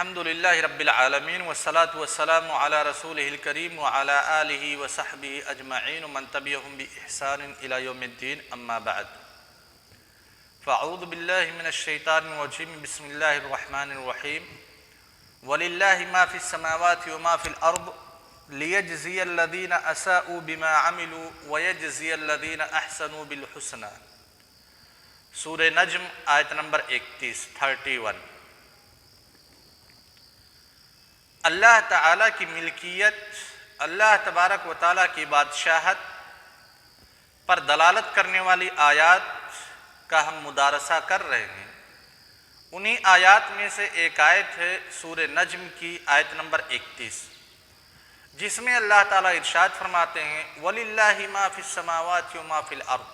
الحمد للہ رب العالمین والصلاة والسلام علی رسولہ الکریم وعلی آلہ وصحبہ اجمعین ومن تبعہم بإحسان الی یوم الدین اما بعد فاعوذ باللہ من الشیطان الرجیم بسم اللہ الرحمن الرحیم وللہ ما فی السماوات وما فی الارض لیجزی الذین اساءوا بما عملوا ویجزی الذین احسنوا بالحسنى۔ سورہ نجم آیت نمبر 31 اللہ تعالیٰ کی ملکیت، اللہ تبارک و تعالیٰ کی بادشاہت پر دلالت کرنے والی آیات کا ہم مدارسہ کر رہے ہیں۔ انہی آیات میں سے ایک آیت ہے سورہ نجم کی آیت نمبر 31، جس میں اللہ تعالیٰ ارشاد فرماتے ہیں وَلِلَّهِ مَا فِي السَّمَاوَاتِ وَمَا فِي الْأَرْضِ۔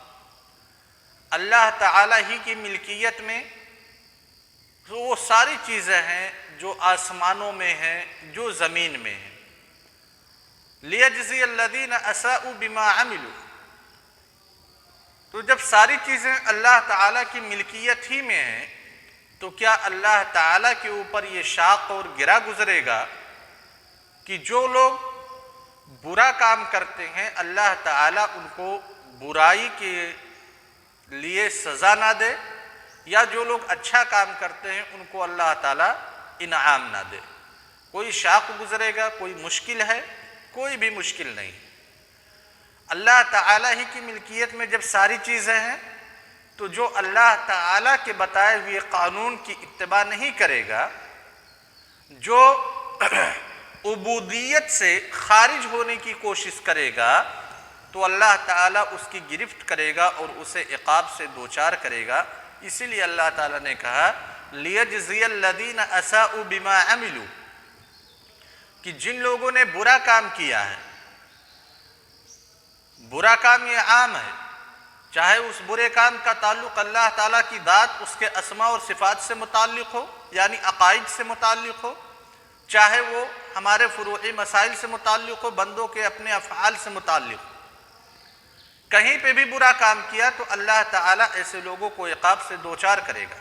اللہ تعالیٰ ہی کی ملکیت میں وہ ساری چیزیں ہیں جو آسمانوں میں ہیں، جو زمین میں ہیں۔ لِيَجْزِيَ الَّذِينَ أَسَاءُوا بِمَا عَمِلُوا۔ تو جب ساری چیزیں اللہ تعالیٰ کی ملکیت ہی میں ہیں تو کیا اللہ تعالیٰ کے اوپر یہ شاق اور گرا گزرے گا کہ جو لوگ برا کام کرتے ہیں اللہ تعالیٰ ان کو برائی کے لیے سزا نہ دے، یا جو لوگ اچھا کام کرتے ہیں ان کو اللہ تعالیٰ انعام نہ دے؟ کوئی شاق گزرے گا؟ کوئی مشکل ہے؟ کوئی بھی مشکل نہیں۔ اللہ تعالیٰ ہی کی ملکیت میں جب ساری چیزیں ہیں تو جو اللہ تعالیٰ کے بتائے ہوئے قانون کی اتباع نہیں کرے گا، جو عبودیت سے خارج ہونے کی کوشش کرے گا، تو اللہ تعالیٰ اس کی گرفت کرے گا اور اسے عقاب سے دوچار کرے گا۔ اسی لیے اللہ تعالیٰ نے کہا لِيَجْزِيَ الَّذِينَ أَسَاءُوا بِمَا عَمِلُوا، کہ جن لوگوں نے برا کام کیا ہے، برا کام یہ عام ہے، چاہے اس برے کام کا تعلق اللہ تعالیٰ کی ذات، اس کے اسماء اور صفات سے متعلق ہو، یعنی عقائد سے متعلق ہو، چاہے وہ ہمارے فروعی مسائل سے متعلق ہو، بندوں کے اپنے افعال سے متعلق ہو، کہیں پہ بھی برا کام کیا تو اللہ تعالیٰ ایسے لوگوں کو عقاب سے دوچار کرے گا۔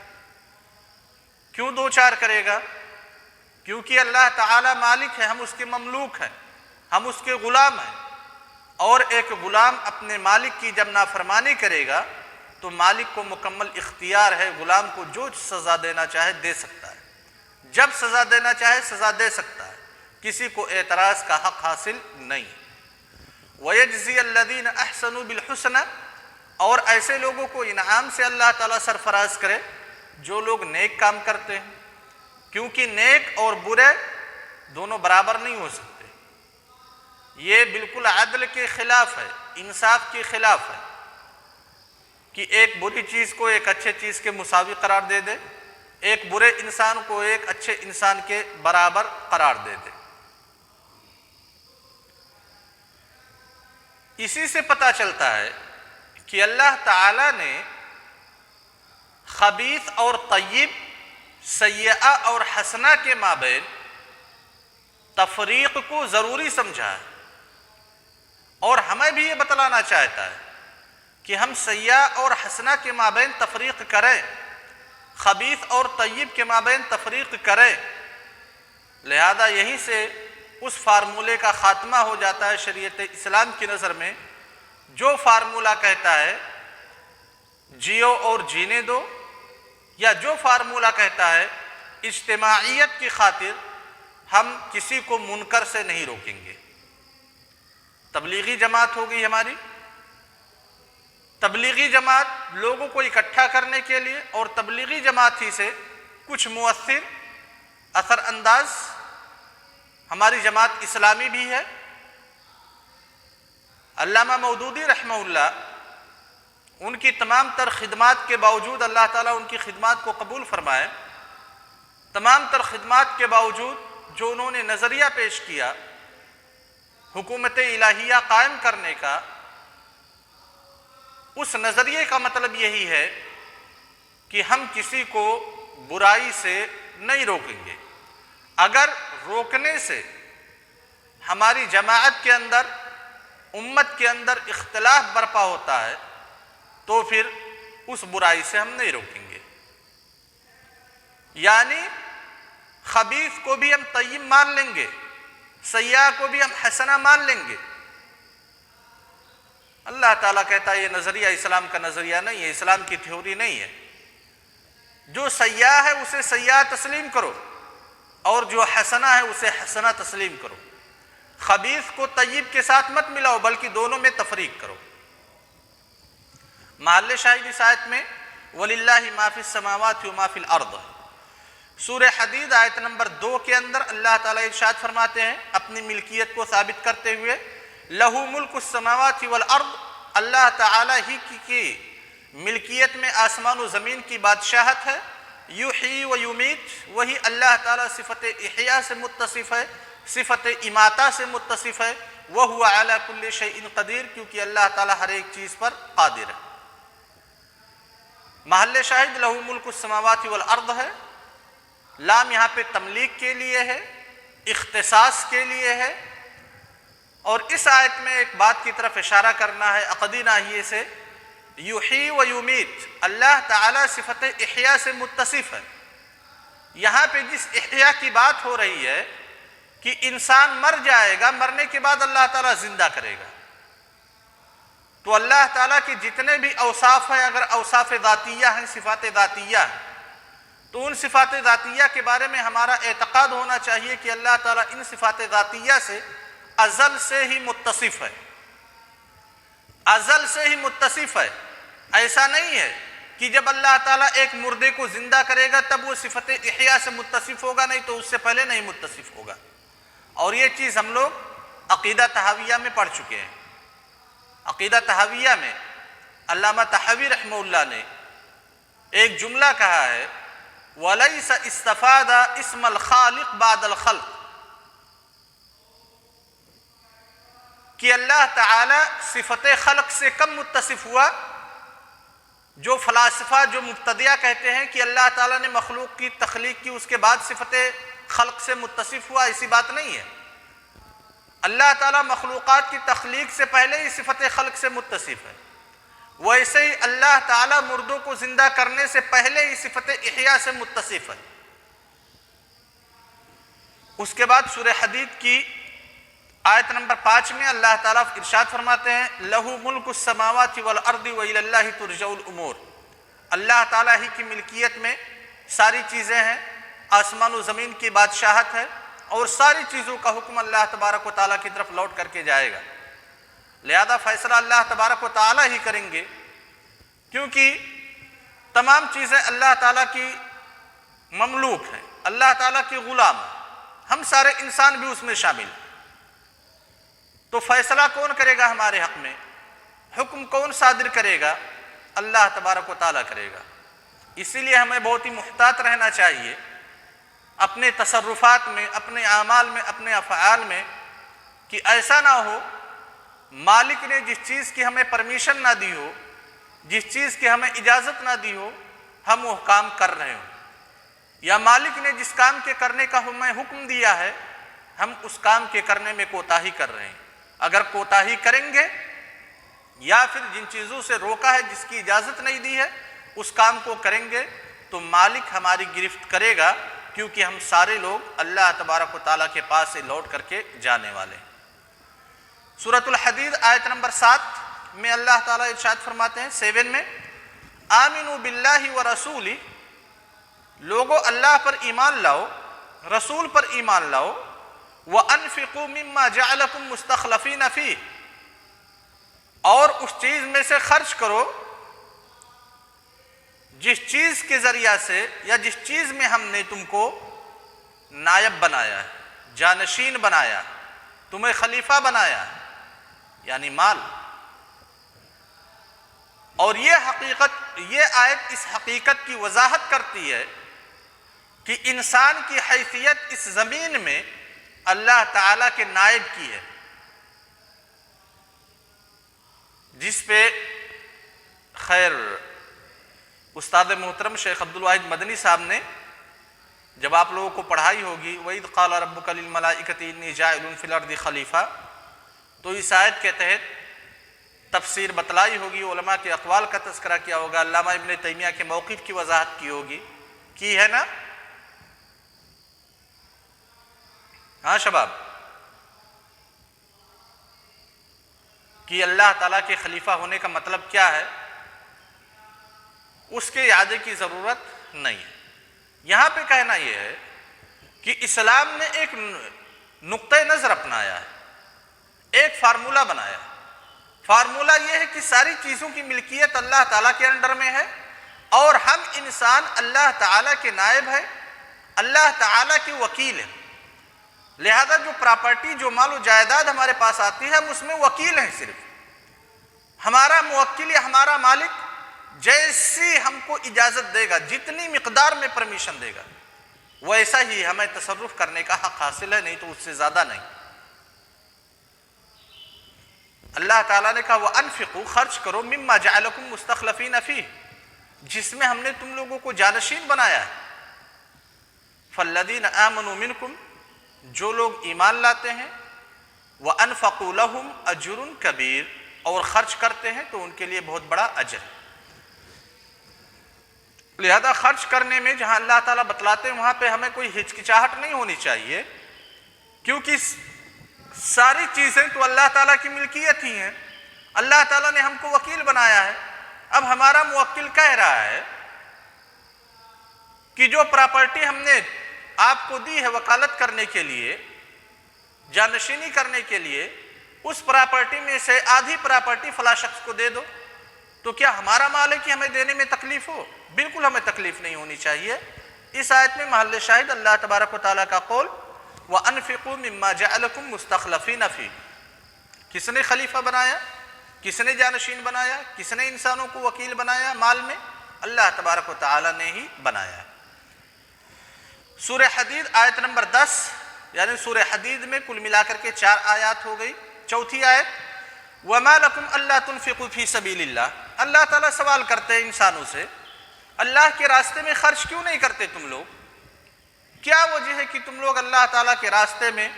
کیوں دوچار کرے گا؟ کیونکہ اللہ تعالیٰ مالک ہے، ہم اس کے مملوک ہیں، ہم اس کے غلام ہیں، اور ایک غلام اپنے مالک کی جب نافرمانی کرے گا تو مالک کو مکمل اختیار ہے، غلام کو جو سزا دینا چاہے دے سکتا ہے، جب سزا دینا چاہے سزا دے سکتا ہے، کسی کو اعتراض کا حق حاصل نہیں۔ وَيَجْزِيَ الَّذِينَ أَحْسَنُوا بِالْحُسْنَى، اور ایسے لوگوں کو انعام سے اللہ تعالیٰ سرفراز کرے جو لوگ نیک کام کرتے ہیں، کیونکہ نیک اور برے دونوں برابر نہیں ہو سکتے۔ یہ بالکل عدل کے خلاف ہے، انصاف کے خلاف ہے کہ ایک بری چیز کو ایک اچھے چیز کے مساوی قرار دے دے، ایک برے انسان کو ایک اچھے انسان کے برابر قرار دے دے۔ اسی سے پتہ چلتا ہے کہ اللہ تعالیٰ نے خبیث اور طیب، سیئہ اور حسنہ کے مابین تفریق کو ضروری سمجھا ہے، اور ہمیں بھی یہ بتلانا چاہتا ہے کہ ہم سیئہ اور حسنہ کے مابین تفریق کریں، خبیث اور طیب کے مابین تفریق کریں۔ لہذا یہیں سے اس فارمولے کا خاتمہ ہو جاتا ہے شریعت اسلام کی نظر میں، جو فارمولہ کہتا ہے جیو اور جینے دو، یا جو فارمولہ کہتا ہے اجتماعیت کی خاطر ہم کسی کو منکر سے نہیں روکیں گے۔ تبلیغی جماعت ہوگی ہماری، تبلیغی جماعت لوگوں کو اکٹھا کرنے کے لیے، اور تبلیغی جماعت ہی سے کچھ مؤثر اثر انداز ہماری جماعت اسلامی بھی ہے۔ علامہ مودودی رحمہ اللہ، ان کی تمام تر خدمات کے باوجود اللہ تعالیٰ ان کی خدمات کو قبول فرمائے، تمام تر خدمات کے باوجود جو انہوں نے نظریہ پیش کیا حکومت الہیہ قائم کرنے کا، اس نظریے کا مطلب یہی ہے کہ ہم کسی کو برائی سے نہیں روکیں گے۔ اگر روکنے سے ہماری جماعت کے اندر، امت کے اندر اختلاف برپا ہوتا ہے تو پھر اس برائی سے ہم نہیں روکیں گے۔ یعنی خبیث کو بھی ہم طیب مان لیں گے، سیاح کو بھی ہم حسنہ مان لیں گے۔ اللہ تعالیٰ کہتا ہے یہ نظریہ اسلام کا نظریہ نہیں ہے، اسلام کی تھیوری نہیں ہے۔ جو سیاح ہے اسے سیاح تسلیم کرو، اور جو حسنہ ہے اسے حسنہ تسلیم کرو۔ خبیث کو طیب کے ساتھ مت ملاؤ، بلکہ دونوں میں تفریق کرو۔ محل شاہد اس آیت میں وَلِلَّهِ مَا فِي السَّمَاوَاتِ وَمَا فِي الْأَرْضِ، سورہ حدید آیت نمبر 2 کے اندر اللہ تعالیٰ ارشاد فرماتے ہیں اپنی ملکیت کو ثابت کرتے ہوئے، لَهُ مُلْكُ السَّمَاوَاتِ وَالْأَرْضِ، اللہ تعالیٰ ہی کی ملکیت میں آسمان و زمین کی بادشاہت ہے۔ یحیی و یمیت، وہی اللہ تعالیٰ صفت احیاء سے متصف ہے، صفت اماتہ سے متصف ہے۔ وَهُوَ عَلَى كُلِّ شَيْءٍ قدیر، کیونکہ اللہ تعالیٰ ہر ایک چیز پر قادر ہے۔ محل شاہد لہو ملک السماوات والارض ہے، لام یہاں پہ تملیک کے لیے ہے، اختصاص کے لیے ہے، اور اس آیت میں ایک بات کی طرف اشارہ کرنا ہے عقدی ناحیے سے، یحیی و یمیت، اللہ تعالیٰ صفت احیاء سے متصف ہے۔ یہاں پہ جس احیاء کی بات ہو رہی ہے کہ انسان مر جائے گا، مرنے کے بعد اللہ تعالیٰ زندہ کرے گا، تو اللہ تعالیٰ کے جتنے بھی اوصاف ہیں، اگر اوصاف ذاتیہ ہیں، صفات ذاتیہ ہیں، تو ان صفات ذاتیہ کے بارے میں ہمارا اعتقاد ہونا چاہیے کہ اللہ تعالیٰ ان صفات ذاتیہ سے ازل سے ہی متصف ہے، ازل سے ہی متصف ہے۔ ایسا نہیں ہے کہ جب اللہ تعالیٰ ایک مردے کو زندہ کرے گا تب وہ صفت احیاء سے متصف ہوگا، نہیں تو اس سے پہلے نہیں متصف ہوگا۔ اور یہ چیز ہم لوگ عقیدہ طحاویہ میں پڑھ چکے ہیں۔ عقیدہ طحاویہ میں علامہ طحاوی رحمہ اللہ نے ایک جملہ کہا ہے، وَلَيْسَ اسْتَفَادَ اسْمَ الْخَالِقِ بَعْدَ الْخَلْقِ، کہ اللہ تعالی صفت خلق سے کم متصف ہوا۔ جو فلاسفہ، جو مبتدعہ کہتے ہیں کہ اللہ تعالیٰ نے مخلوق کی تخلیق کی، اس کے بعد صفت خلق سے متصف ہوا، ایسی بات نہیں ہے۔ اللہ تعالیٰ مخلوقات کی تخلیق سے پہلے ہی صفت خلق سے متصف ہے، ویسے ہی اللہ تعالیٰ مردوں کو زندہ کرنے سے پہلے ہی صفت احیاء سے متصف ہے۔ اس کے بعد سورہ حدید کی آیت نمبر 5 میں اللہ تعالیٰ ارشاد فرماتے ہیں، لَهُ مُلْكُ السَّمَاوَاتِ وَالْأَرْضِ وَإِلَى اللَّهِ تُرْجَعُ الْأُمُورِ، اللہ تعالیٰ ہی کی ملکیت میں ساری چیزیں ہیں، آسمان و زمین کی بادشاہت ہے، اور ساری چیزوں کا حکم اللہ تبارک و تعالیٰ کی طرف لوٹ کر کے جائے گا، لہذا فیصلہ اللہ تبارک و تعالیٰ ہی کریں گے، کیونکہ تمام چیزیں اللہ تعالیٰ کی مملوک ہیں، اللہ تعالیٰ کی غلام ہیں، ہم سارے انسان بھی اس میں شامل ہیں۔ تو فیصلہ کون کرے گا ہمارے حق میں؟ حکم کون صادر کرے گا؟ اللہ تبارک و تعالیٰ کرے گا۔ اسی لیے ہمیں بہت ہی محتاط رہنا چاہیے اپنے تصرفات میں، اپنے اعمال میں، اپنے افعال میں، کہ ایسا نہ ہو مالک نے جس چیز کی ہمیں پرمیشن نہ دی ہو، جس چیز کی ہمیں اجازت نہ دی ہو، ہم وہ کام کر رہے ہوں، یا مالک نے جس کام کے کرنے کا ہمیں حکم دیا ہے ہم اس کام کے کرنے میں کوتاہی کر رہے ہیں۔ اگر کوتاہی کریں گے یا پھر جن چیزوں سے روکا ہے، جس کی اجازت نہیں دی ہے، اس کام کو کریں گے تو مالک ہماری گرفت کرے گا، کیونکہ ہم سارے لوگ اللہ تبارک و تعالیٰ کے پاس سے لوٹ کر کے جانے والے ہیں۔ سورۃ الحدید آیت نمبر 7 میں اللہ تعالیٰ ارشاد فرماتے ہیں 7 میں، آمنوا باللہ ورسولہ، لوگو اللہ پر ایمان لاؤ، رسول پر ایمان لاؤ، وَأَنفِقُوا مِمَّا جَعَلَكُمْ مُسْتَخْلَفِينَ فِيهِ، اور اس چیز میں سے خرچ کرو جس چیز کے ذریعہ سے یا جس چیز میں ہم نے تم کو نائب بنایا ہے، جانشین بنایا، تمہیں خلیفہ بنایا، یعنی مال۔ اور یہ حقیقت، یہ آیت اس حقیقت کی وضاحت کرتی ہے کہ انسان کی حیثیت اس زمین میں اللہ تعالیٰ کے نائب کی ہے، جس پہ خیر استاد محترم شیخ عبدالواحد مدنی صاحب نے جب آپ لوگوں کو پڑھائی ہوگی وَإِذْ قَالَ رَبُّكَ لِلْمَلَائِكَةِ إِنِّي جَاعِلٌ فِي الْأَرْضِ خَلِيفَةً، تو اس آیت کے تحت تفسیر بتلائی ہوگی، علماء کے اقوال کا تذکرہ کیا ہوگا، علامہ ابن تیمیہ کے موقف کی وضاحت کی ہوگی، کی ہے نا؟ ہاں شباب، کہ اللہ تعالیٰ کے خلیفہ ہونے کا مطلب کیا ہے، اس کے اعادے کی ضرورت نہیں ہے۔ یہاں پہ کہنا یہ ہے کہ اسلام نے ایک نقطۂ نظر اپنایا ہے، ایک فارمولہ بنایا ہے۔ فارمولہ یہ ہے کہ ساری چیزوں کی ملکیت اللہ تعالیٰ کے انڈر میں ہے، اور ہم انسان اللہ تعالیٰ کے نائب ہیں، اللہ تعالیٰ کے وکیل ہیں۔ لہذا جو پراپرٹی، جو مال و جائیداد ہمارے پاس آتی ہے، ہم اس میں وکیل ہیں۔ صرف ہمارا موکل یا ہمارا مالک جیسی ہم کو اجازت دے گا، جتنی مقدار میں پرمیشن دے گا، ویسا ہی ہمیں تصرف کرنے کا حق حاصل ہے، نہیں تو اس سے زیادہ نہیں۔ اللہ تعالیٰ نے کہا وَأَنفِقُوا، خرچ کرو، مِمَّا جَعَلَكُمْ مُسْتَخْلَفِينَ فِيهِ، جس میں ہم نے تم لوگوں کو جانشین بنایا ہے۔ فَالَّذِينَ آمَنُوا مِنْكُمْ، جو لوگ ایمان لاتے ہیں، وَأَنفَقُوا لَهُمْ أَجْرٌ كَبِيرٌ، اور خرچ کرتے ہیں تو ان کے لیے بہت بڑا اجر ہے۔ لہذا خرچ کرنے میں جہاں اللہ تعالیٰ بتلاتے ہیں وہاں پہ ہمیں کوئی ہچکچاہٹ نہیں ہونی چاہیے، کیونکہ ساری چیزیں تو اللہ تعالیٰ کی ملکیت ہی ہیں۔ اللہ تعالیٰ نے ہم کو وکیل بنایا ہے۔ اب ہمارا موکل کہہ رہا ہے کہ جو پراپرٹی ہم نے آپ کو دی ہے وکالت کرنے کے لیے، جانشینی کرنے کے لیے، اس پراپرٹی میں سے آدھی پراپرٹی فلاں شخص کو دے دو، تو کیا ہمارا مال ہے کہ ہمیں دینے میں تکلیف ہو؟ بالکل ہمیں تکلیف نہیں ہونی چاہیے۔ اس آیت میں محل شاہد اللہ تبارک و تعالیٰ کا قول وَأَنفِقُوا مِمَّا جَعَلَكُمْ مُسْتَخْلَفِينَ فِيهِ، کس نے خلیفہ بنایا، کس نے جانشین بنایا، کس نے انسانوں کو وکیل بنایا مال میں؟ اللہ تبارک و تعالیٰ نے ہی بنایا ہے۔ سورہ حدید آیت نمبر 10، یعنی سورہ حدید میں کل ملا کر کے 4 آیات ہو گئی۔ چوتھی آیت وَمَا لَكُمْ أَلَّا تُنْفِقُوا فِي سَبِيلِ اللَّهِ، اللہ تعالیٰ سوال کرتے ہیں انسانوں سے، اللہ کے راستے میں خرچ کیوں نہیں کرتے تم لوگ؟ کیا وجہ ہے کہ تم لوگ اللہ تعالیٰ کے راستے میں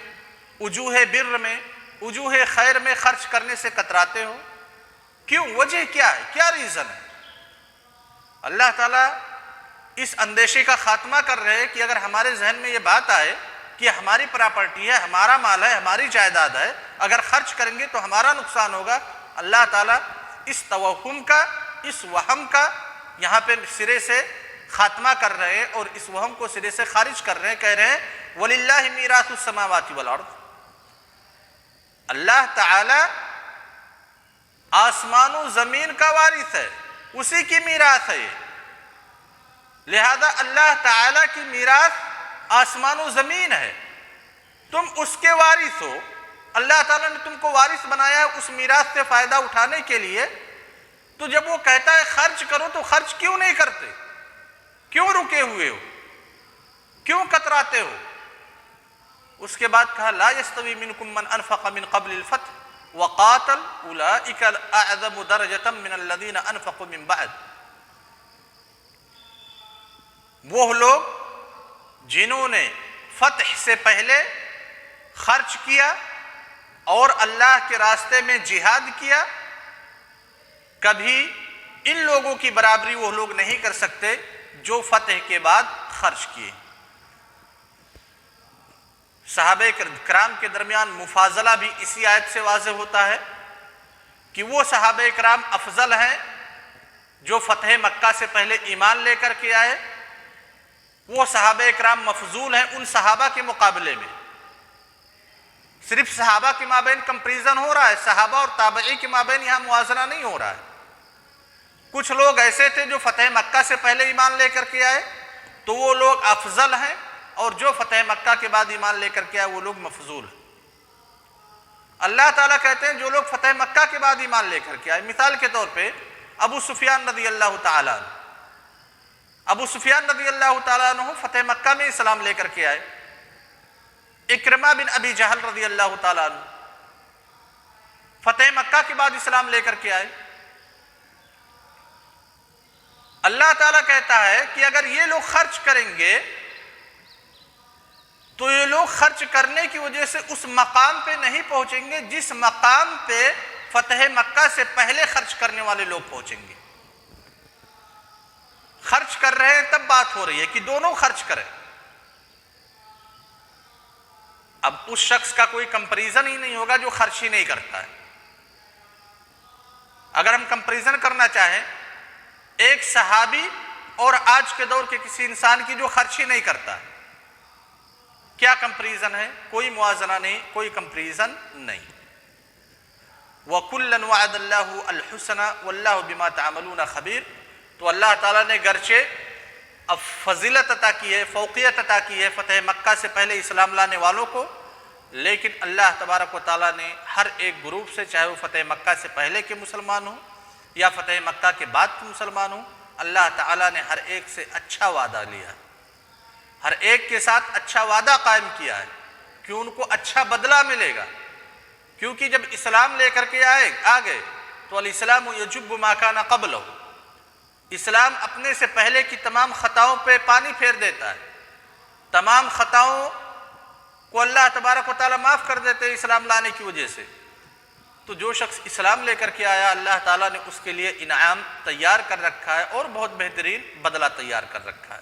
وجوہ بر میں، وجوہ خیر میں خرچ کرنے سے کتراتے ہو؟ کیوں؟ وجہ کیا ہے؟ کیا ریزن ہے؟ اللہ تعالیٰ اس اندیشے کا خاتمہ کر رہے ہیں کہ اگر ہمارے ذہن میں یہ بات آئے کہ ہماری پراپرٹی ہے، ہمارا مال ہے، ہماری جائیداد ہے، اگر خرچ کریں گے تو ہمارا نقصان ہوگا، اللہ تعالیٰ اس توہم کا، اس وہم کا یہاں پہ سرے سے خاتمہ کر رہے ہیں، اور اس وہم کو سرے سے خارج کر رہے ہیں۔ کہہ رہے ہیں وَلِلَّهِ مِيرَاثُ السَّمَاوَاتِ وَالْأَرْضِ، اللہ تعالی آسمان و زمین کا وارث ہے، اسی کی میراث ہے یہ۔ لہذا اللہ تعالی کی میراث آسمان و زمین ہے، تم اس کے وارث ہو۔ اللہ تعالیٰ نے تم کو وارث بنایا ہے اس میراث سے فائدہ اٹھانے کے لیے، تو جب وہ کہتا ہے خرچ کرو تو خرچ کیوں نہیں کرتے؟ کیوں رکے ہوئے ہو؟ کیوں کتراتے ہو؟ اس کے بعد کہا لا یستوی منکم من انفق من قبل الفتح وقاتل اولئک اعظم درجۃ من الذین انفقوا من بعد، وہ لوگ جنہوں نے فتح سے پہلے خرچ کیا اور اللہ کے راستے میں جہاد کیا، کبھی ان لوگوں کی برابری وہ لوگ نہیں کر سکتے جو فتح کے بعد خرچ کیے۔ صحابہ کرام کے درمیان مفاضلہ بھی اسی آیت سے واضح ہوتا ہے کہ وہ صحابہ کرام افضل ہیں جو فتح مکہ سے پہلے ایمان لے کر کے آئے، وہ صحابہ کرام مفضول ہیں ان صحابہ کے مقابلے میں۔ صرف صحابہ کے مابین کمپریزن ہو رہا ہے، صحابہ اور تابعی کے مابین یہاں موازنہ نہیں ہو رہا ہے۔ کچھ لوگ ایسے تھے جو فتح مکہ سے پہلے ایمان لے کر کے آئے تو وہ لوگ افضل ہیں، اور جو فتح مکہ کے بعد ایمان لے کر کے آئے وہ لوگ مفضول ہیں۔ اللہ تعالیٰ کہتے ہیں جو لوگ فتح مکہ کے بعد ایمان لے کر کے آئے، مثال کے طور پہ ابو سفیان رضی اللہ تعالیٰ عنہ، ابو سفیان رضی اللہ تعالیٰ عنہ فتح مکہ میں اسلام لے کر کے آئے۔ اکرمہ بن ابی جہل رضی اللہ تعالیٰ عنہ فتح مکہ کے بعد اسلام لے کر کے آئے۔ اللہ تعالیٰ کہتا ہے کہ اگر یہ لوگ خرچ کریں گے تو یہ لوگ خرچ کرنے کی وجہ سے اس مقام پہ نہیں پہنچیں گے جس مقام پہ فتح مکہ سے پہلے خرچ کرنے والے لوگ پہنچیں گے۔ خرچ کر رہے ہیں تب بات ہو رہی ہے کہ دونوں خرچ کریں۔ اب اس شخص کا کوئی کمپیریزن ہی نہیں ہوگا جو خرچ ہی نہیں کرتا ہے۔ اگر ہم کمپیریزن کرنا چاہیں ایک صحابی اور آج کے دور کے کسی انسان کی جو خرچ ہی نہیں کرتا، کیا کمپیریزن ہے؟ کوئی موازنہ نہیں، کوئی کمپیریزن نہیں۔ وَكُلًّا وَعَدَ اللَّهُ الْحُسْنَى وَاللَّهُ بِمَا تَعْمَلُونَ خَبِيرٌ۔ تو اللہ تعالیٰ نے گرچہ اب فضیلت عطا کی ہے، فوقیت عطا کی ہے فتح مکہ سے پہلے اسلام لانے والوں کو، لیکن اللہ تبارک و تعالیٰ نے ہر ایک گروپ سے، چاہے وہ فتح مکہ سے پہلے کے مسلمان ہوں یا فتح مکہ کے بعد کے مسلمان ہوں، اللہ تعالیٰ نے ہر ایک سے اچھا وعدہ لیا، ہر ایک کے ساتھ اچھا وعدہ قائم کیا ہے کہ ان کو اچھا بدلہ ملے گا، کیونکہ جب اسلام لے کر کے آ گئے تو الاسلام یجب ما کان قبلہ، اسلام اپنے سے پہلے کی تمام خطاؤں پہ پانی پھیر دیتا ہے، تمام خطاؤں کو اللہ تبارک و تعالیٰ معاف کر دیتے ہیں اسلام لانے کی وجہ سے۔ تو جو شخص اسلام لے کر کے آیا، اللہ تعالیٰ نے اس کے لیے انعام تیار کر رکھا ہے اور بہت بہترین بدلہ تیار کر رکھا ہے۔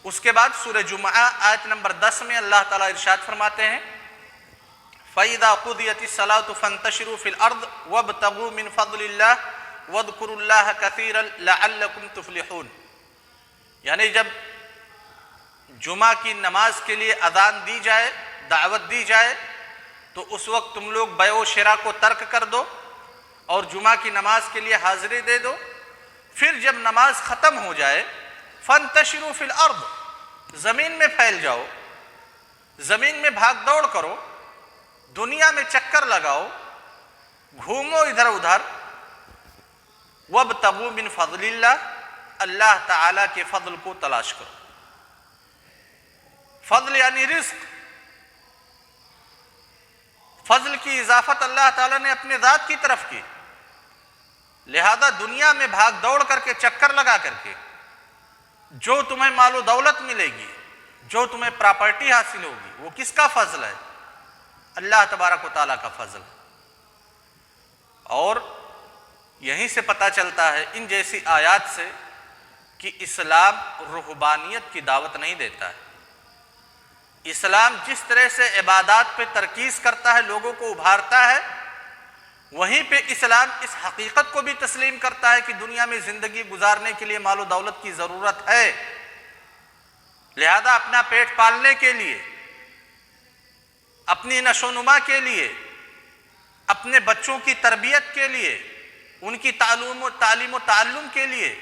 اس کے بعد سورہ جمعہ آیت نمبر 10 میں اللہ تعالیٰ ارشاد فرماتے ہیں فَإِذَا قُضِيَتِ الصَّلَاةُ فَانتَشِرُوا فِي الْأَرْضِ وَابْتَغُوا مِنْ فَضْلِ اللَّهِ وَاذْكُرُوا اللَّهَ كَثِيرًا لَعَلَّكُمْ تُفْلِحُونَ، یعنی جب جمعہ کی نماز کے لیے اذان دی جائے، دعوت دی جائے، تو اس وقت تم لوگ بیع و شراء کو ترک کر دو اور جمعہ کی نماز کے لیے حاضری دے دو۔ پھر جب نماز ختم ہو جائے فَانتَشِرُوا فِي الْأَرْضِ، زمین میں پھیل جاؤ، زمین میں بھاگ دوڑ کرو، دنیا میں چکر لگاؤ، گھومو ادھر ادھر، وَابْتَغُوا مِنْ فَضْلِ اللَّهِ، اللہ تعالیٰ کے فضل کو تلاش کرو۔ فضل یعنی رزق، فضل کی اضافت اللہ تعالیٰ نے اپنے ذات کی طرف کی، لہذا دنیا میں بھاگ دوڑ کر کے چکر لگا کر کے جو تمہیں مال و دولت ملے گی، جو تمہیں پراپرٹی حاصل ہوگی، وہ کس کا فضل ہے؟ اللہ تبارک و تعالیٰ کا فضل۔ اور یہیں سے پتہ چلتا ہے ان جیسی آیات سے کہ اسلام رہبانیت کی دعوت نہیں دیتا ہے۔ اسلام جس طرح سے عبادات پہ ترکیز کرتا ہے، لوگوں کو ابھارتا ہے، وہیں پہ اسلام اس حقیقت کو بھی تسلیم کرتا ہے کہ دنیا میں زندگی گزارنے کے لیے مال و دولت کی ضرورت ہے، لہذا اپنا پیٹ پالنے کے لیے، اپنی نشو و نما کے لیے، اپنے بچوں کی تربیت کے لیے، ان کی تعلیم و تعلم کے لیے،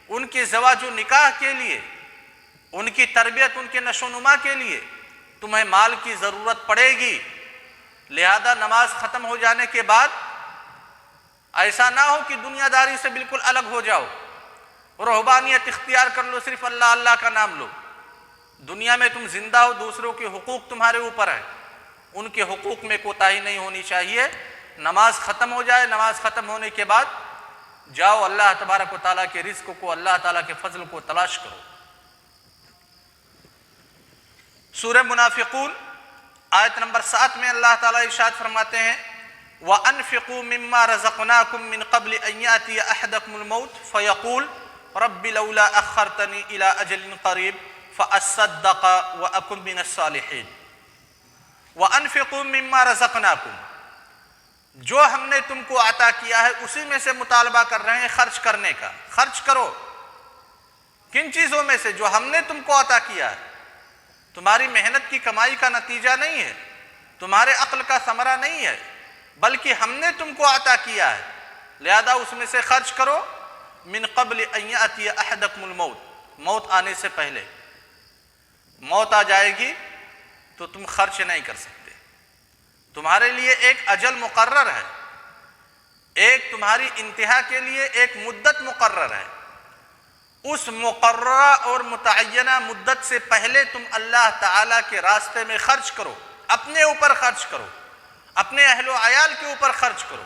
ان کے زواج و نکاح کے لیے، ان کی تربیت، ان کے نشو و نما کے لیے تمہیں مال کی ضرورت پڑے گی، لہذا نماز ختم ہو جانے کے بعد ایسا نہ ہو کہ دنیا داری سے بالکل الگ ہو جاؤ، رہبانیت اختیار کر لو، صرف اللہ اللہ کا نام لو۔ دنیا میں تم زندہ ہو، دوسروں کے حقوق تمہارے اوپر ہے، ان کے حقوق میں کوتاہی نہیں ہونی چاہیے۔ نماز ختم ہو جائے، نماز ختم ہونے کے بعد جاؤ اللہ تبارک و تعالیٰ کے رزق کو، اللہ تعالیٰ کے فضل کو تلاش کرو۔ سورہ منافقون آیت نمبر 7 میں اللہ تعالیٰ ارشاد فرماتے ہیں وَأَنفِقُوا مِمَّا رَزَقْنَاكُم مِّن قَبْلِ أَن يَأْتِيَ أَحَدَكُمُ الْمَوْتُ فَيَقُولُ رَبِّ لَوْلَا أَخَّرْتَنِي إِلَىٰ أَجَلٍ قَرِيبٍ فَأَصَّدَّقَ وَأَكُن مِّنَ الصَّالِحِينَ۔ وَأَنفِقُوا مِمَّا رَزَقْنَاكُم، جو ہم نے تم کو عطا کیا ہے اسی میں سے مطالبہ کر رہے ہیں خرچ کرنے کا۔ خرچ کرو کن چیزوں میں سے؟ جو ہم نے تم کو عطا کیا ہے، تمہاری محنت کی کمائی کا نتیجہ نہیں ہے، تمہارے عقل کا ثمرہ نہیں ہے، بلکہ ہم نے تم کو عطا کیا ہے، لہذا اس میں سے خرچ کرو۔ من قبل ان یأتی احدکم الموت، موت آنے سے پہلے، موت آ جائے گی تو تم خرچ نہیں کر سکتے، تمہارے لیے ایک اجل مقرر ہے، ایک تمہاری انتہا کے لیے ایک مدت مقرر ہے، اس مقررہ اور متعینہ مدت سے پہلے تم اللہ تعالیٰ کے راستے میں خرچ کرو، اپنے اوپر خرچ کرو، اپنے اہل و عیال کے اوپر خرچ کرو،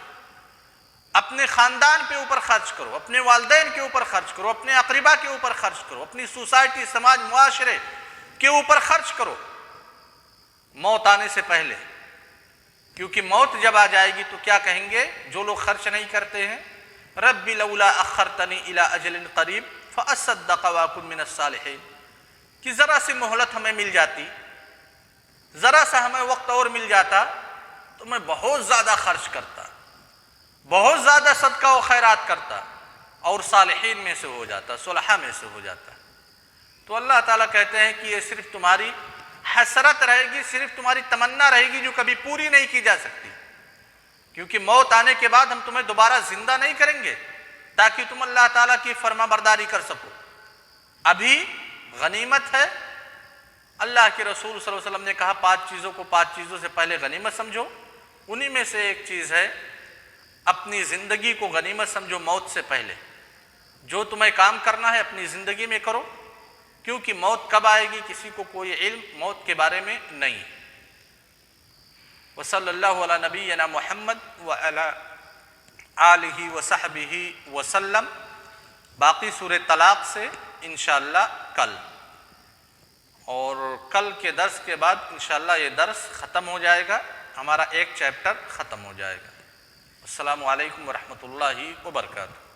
اپنے خاندان کے اوپر خرچ کرو، اپنے والدین کے اوپر خرچ کرو، اپنے اقربا کے اوپر خرچ کرو، اپنی سوسائٹی، سماج، معاشرے کے اوپر خرچ کرو موت آنے سے پہلے، کیونکہ موت جب آ جائے گی تو کیا کہیں گے جو لوگ خرچ نہیں کرتے ہیں؟ رب لولا اخرتنی الی اجل قریب فاصدق واکن من الصالحین، کہ ذرا سی مہلت ہمیں مل جاتی، ذرا سا ہمیں وقت اور مل جاتا تو میں بہت زیادہ خرچ کرتا، بہت زیادہ صدقہ و خیرات کرتا اور صالحین میں سے ہو جاتا، صلحاء میں سے ہو جاتا۔ تو اللہ تعالیٰ کہتے ہیں کہ یہ صرف تمہاری حسرت رہے گی، صرف تمہاری تمنا رہے گی جو کبھی پوری نہیں کی جا سکتی، کیونکہ موت آنے کے بعد ہم تمہیں دوبارہ زندہ نہیں کریں گے تاکہ تم اللہ تعالیٰ کی فرما برداری کر سکو۔ ابھی غنیمت ہے، اللہ کے رسول صلی اللہ علیہ وسلم نے کہا 5 چیزوں کو 5 چیزوں سے پہلے غنیمت سمجھو، انہی میں سے ایک چیز ہے اپنی زندگی کو غنیمت سمجھو موت سے پہلے۔ جو تمہیں کام کرنا ہے اپنی زندگی میں کرو، کیونکہ موت کب آئے گی کسی کو کوئی علم موت کے بارے میں نہیں۔ وصلی اللہ علی نبینا محمد وعلی آلہ وصحبہ وسلم۔ باقی سورہ طلاق سے انشاءاللہ کل، اور کل کے درس کے بعد انشاءاللہ یہ درس ختم ہو جائے گا، ہمارا ایک چیپٹر ختم ہو جائے گا۔ السلام علیکم ورحمۃ اللہ وبرکاتہ۔